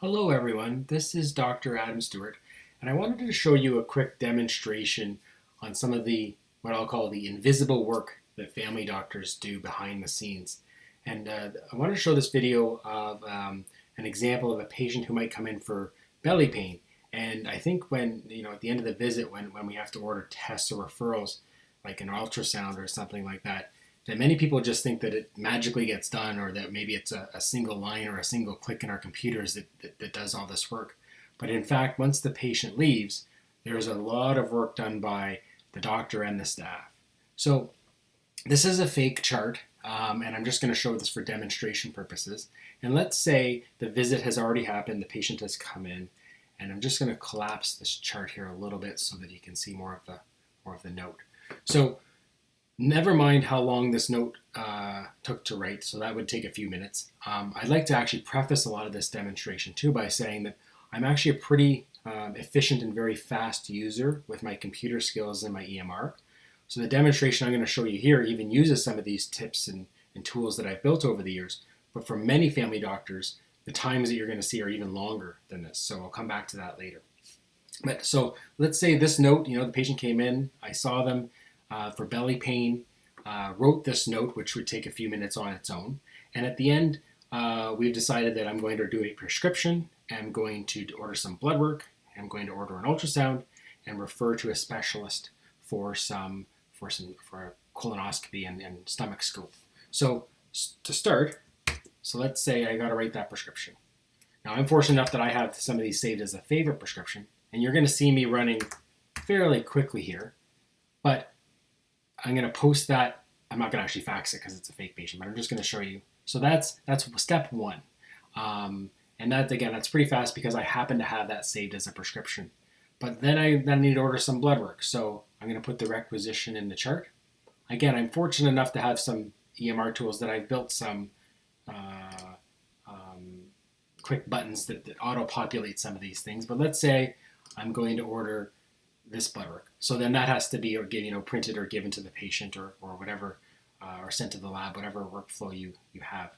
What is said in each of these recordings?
Hello everyone, this is Dr. Adam Stewart, and I wanted to show you a quick demonstration on some of the, what I'll call the invisible work that family doctors do behind the scenes. And I wanted to show this video of an example of a patient who might come in for belly pain. And I think when, at the end of the visit, when we have to order tests or referrals, like an ultrasound or something like that, that many people just think that it magically gets done, or that maybe it's a single line or a single click in our computers that does all this work. But in fact, once the patient leaves, there's a lot of work done by the doctor and the staff. So this is a fake chart, and I'm just going to show this for demonstration purposes. And let's say the visit has already happened, the patient has come in, and I'm just going to collapse this chart here a little bit so that you can see more of the note. So never mind how long this note took to write, so that would take a few minutes. I'd like to actually preface a lot of this demonstration too by saying that I'm actually a pretty efficient and very fast user with my computer skills and my EMR. So the demonstration I'm going to show you here even uses some of these tips and tools that I've built over the years. But for many family doctors, the times that you're going to see are even longer than this. So I'll come back to that later. But so let's say this note, the patient came in, I saw them for belly pain, wrote this note, which would take a few minutes on its own. And at the end, we've decided that I'm going to do a prescription, I'm going to order some blood work, I'm going to order an ultrasound, and refer to a specialist for a colonoscopy and stomach scope. So to start, so let's say I got to write that prescription. Now I'm fortunate enough that I have some of these saved as a favorite prescription, and you're going to see me running fairly quickly here, but I'm going to post that. I'm not going to actually fax it because it's a fake patient, but I'm just going to show you. So that's step one. And that's pretty fast because I happen to have that saved as a prescription. But then I need to order some blood work. So I'm going to put the requisition in the chart. Again, I'm fortunate enough to have some EMR tools that I've built some quick buttons that auto-populate some of these things. But let's say I'm going to order this blood work. So then that has to be printed or given to the patient or whatever, or sent to the lab, whatever workflow you have.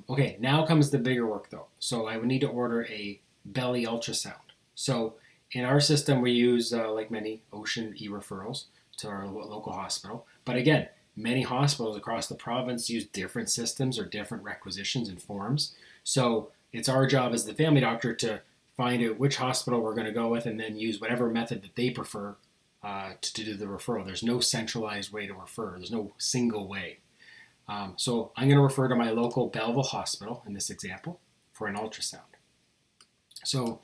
Okay, now comes the bigger work though. So I would need to order a belly ultrasound. So in our system, we use, like many, Ocean e-referrals to our local hospital. But again, many hospitals across the province use different systems or different requisitions and forms. So it's our job as the family doctor to find out which hospital we're going to go with and then use whatever method that they prefer to do the referral. There's no centralized way to refer. There's no single way. So I'm going to refer to my local Belleville hospital in this example for an ultrasound. So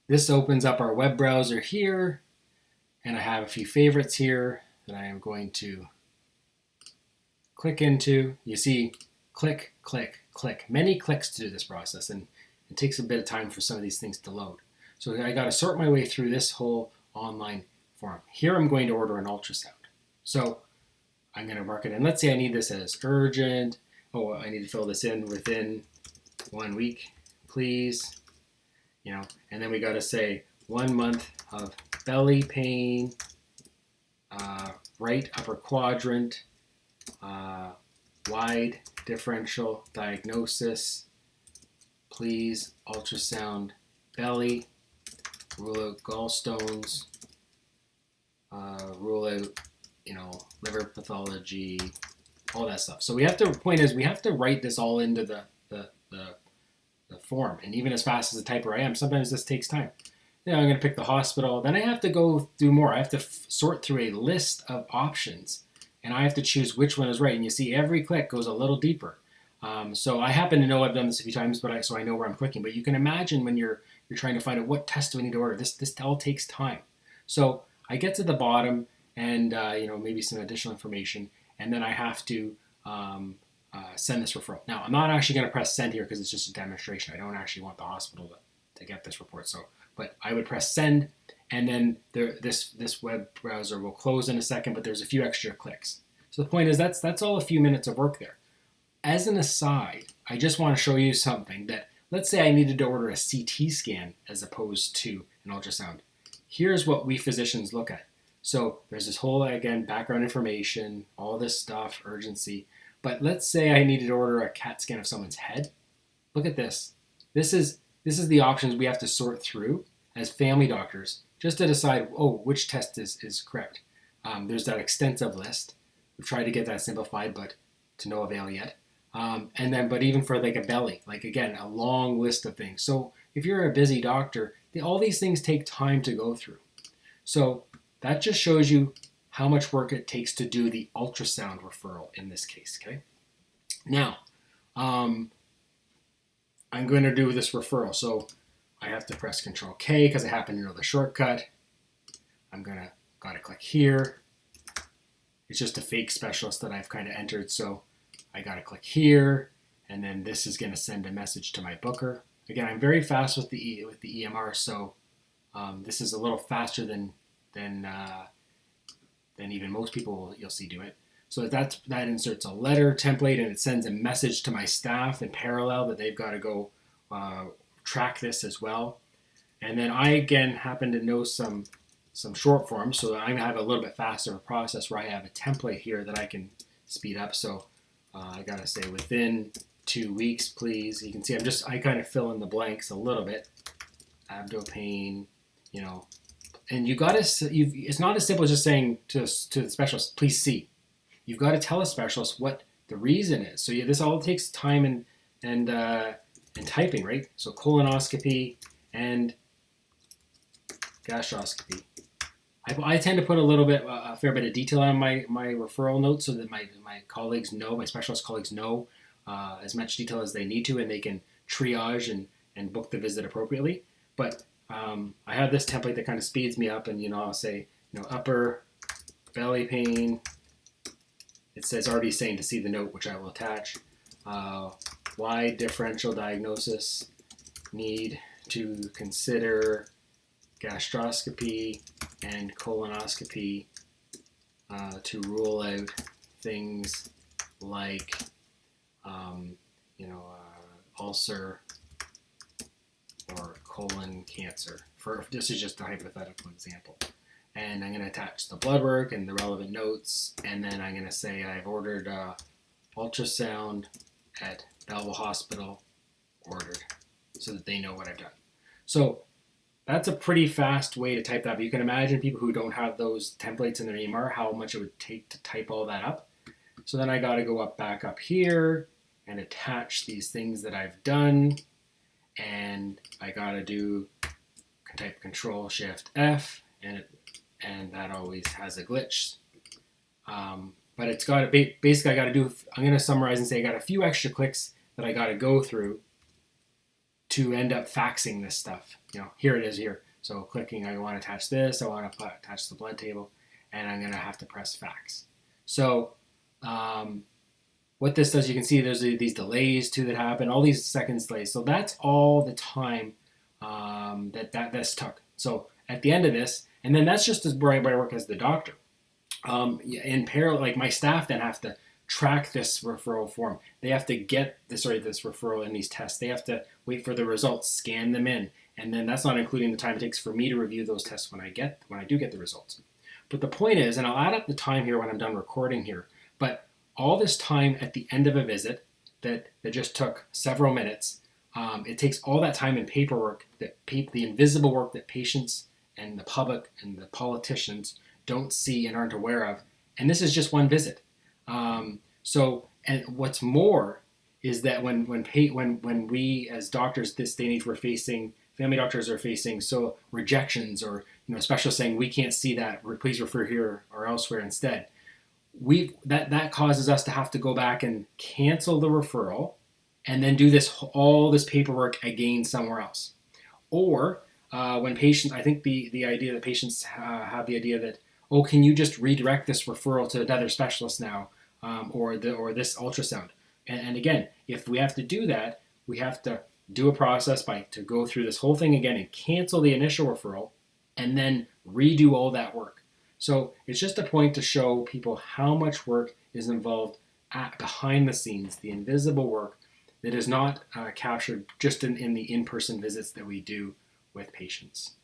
this opens up our web browser here, and I have a few favorites here that I am going to click into. You see, click, click, click. Many clicks to do this process, and it takes a bit of time for some of these things to load. So I got to sort my way through this whole online form. Here I'm going to order an ultrasound. So I'm going to mark it in. Let's say I need this as urgent. Oh, I need to fill this in within 1 week, please. And then we got to say 1 month of belly pain, right upper quadrant, wide differential diagnosis, please ultrasound belly, rule out gallstones, rule out, liver pathology, all that stuff. So we have to write this all into the form. And even as fast as a typer I am, sometimes this takes time. I'm going to pick the hospital. Then I have to go do more. I have to sort through a list of options, and I have to choose which one is right. And you see every click goes a little deeper. So I happen to know I've done this a few times, so I know where I'm clicking. But you can imagine when you're trying to find out what test do I need to order. This all takes time. So I get to the bottom, and maybe some additional information, and then I have to send this referral. Now I'm not actually going to press send here because it's just a demonstration. I don't actually want the hospital to get this report. But I would press send, and then this web browser will close in a second. But there's a few extra clicks. So the point is that's all a few minutes of work there. As an aside, I just want to show you something that, let's say I needed to order a CT scan as opposed to an ultrasound. Here's what we physicians look at. So there's this whole, again, background information, all this stuff, urgency. But let's say I needed to order a CAT scan of someone's head. Look at this. This is this is the options we have to sort through as family doctors just to decide, oh, which test is correct. There's that extensive list. We've tried to get that simplified, but to no avail yet. But even for like a belly, like again, a long list of things. So if you're a busy doctor, all these things take time to go through. So that just shows you how much work it takes to do the ultrasound referral in this case, okay? Now, I'm going to do this referral. So I have to press Control K because I happen to know the shortcut. Gotta click here. It's just a fake specialist that I've kind of entered. So I gotta click here, and then this is gonna send a message to my booker. Again, I'm very fast with the EMR, so this is a little faster than even most people you'll see do it. So that inserts a letter template, and it sends a message to my staff in parallel that they've got to go track this as well. And then I again happen to know some short forms, so I have a little bit faster process where I have a template here that I can speed up. So I gotta say within 2 weeks, please. You can see I kind of fill in the blanks a little bit. Abdo pain, and it's not as simple as just saying to the specialist, please see. You've got to tell a specialist what the reason is. So this all takes time and typing, right? So colonoscopy and gastroscopy. I tend to put a fair bit of detail on my referral notes so that my colleagues know, my specialist colleagues know as much detail as they need to, and they can triage and book the visit appropriately. But I have this template that kind of speeds me up, and I'll say upper belly pain. It says already saying to see the note, which I will attach. Why differential diagnosis? Need to consider gastroscopy and colonoscopy to rule out things like ulcer or colon cancer. This is just a hypothetical example. And I'm going to attach the blood work and the relevant notes, and then I'm going to say I've ordered ultrasound at Belleville Hospital, ordered, so that they know what I've done. So that's a pretty fast way to type that, but you can imagine people who don't have those templates in their EMR, how much it would take to type all that up. So then I got to go back up here and attach these things that I've done, and I got to type Control Shift F, and that always has a glitch. But it's got to basically I'm going to summarize and say I got a few extra clicks that I got to go through to end up faxing this stuff. Here it is here. So clicking, I want to attach this, I want to attach the blood table, and I'm going to have to press fax. So what this does, you can see there's these delays too that happen, all these seconds delays. So that's all the time that this took. So at the end of this, and then that's just where I work as the doctor. In parallel, like my staff then have to track this referral form. They have to get this referral and these tests. They have to wait for the results, scan them in, and then that's not including the time it takes for me to review those tests when I do get the results. But the point is, and I'll add up the time here when I'm done recording here, but all this time at the end of a visit that just took several minutes, it takes all that time and paperwork, the invisible work that patients and the public and the politicians don't see and aren't aware of. And this is just one visit. And what's more is that when we as doctors this day and age family doctors are facing rejections or specialists saying we can't see that, please refer here or elsewhere instead. That causes us to have to go back and cancel the referral and then do all this paperwork again somewhere else. Or when patients, I think the idea that patients have the idea that, oh, can you just redirect this referral to another specialist now, or this ultrasound? And again, if we have to do that, we have to do a process to go through this whole thing again and cancel the initial referral, and then redo all that work. So it's just a point to show people how much work is involved behind the scenes, the invisible work that is not captured just in the in-person visits that we do with patients.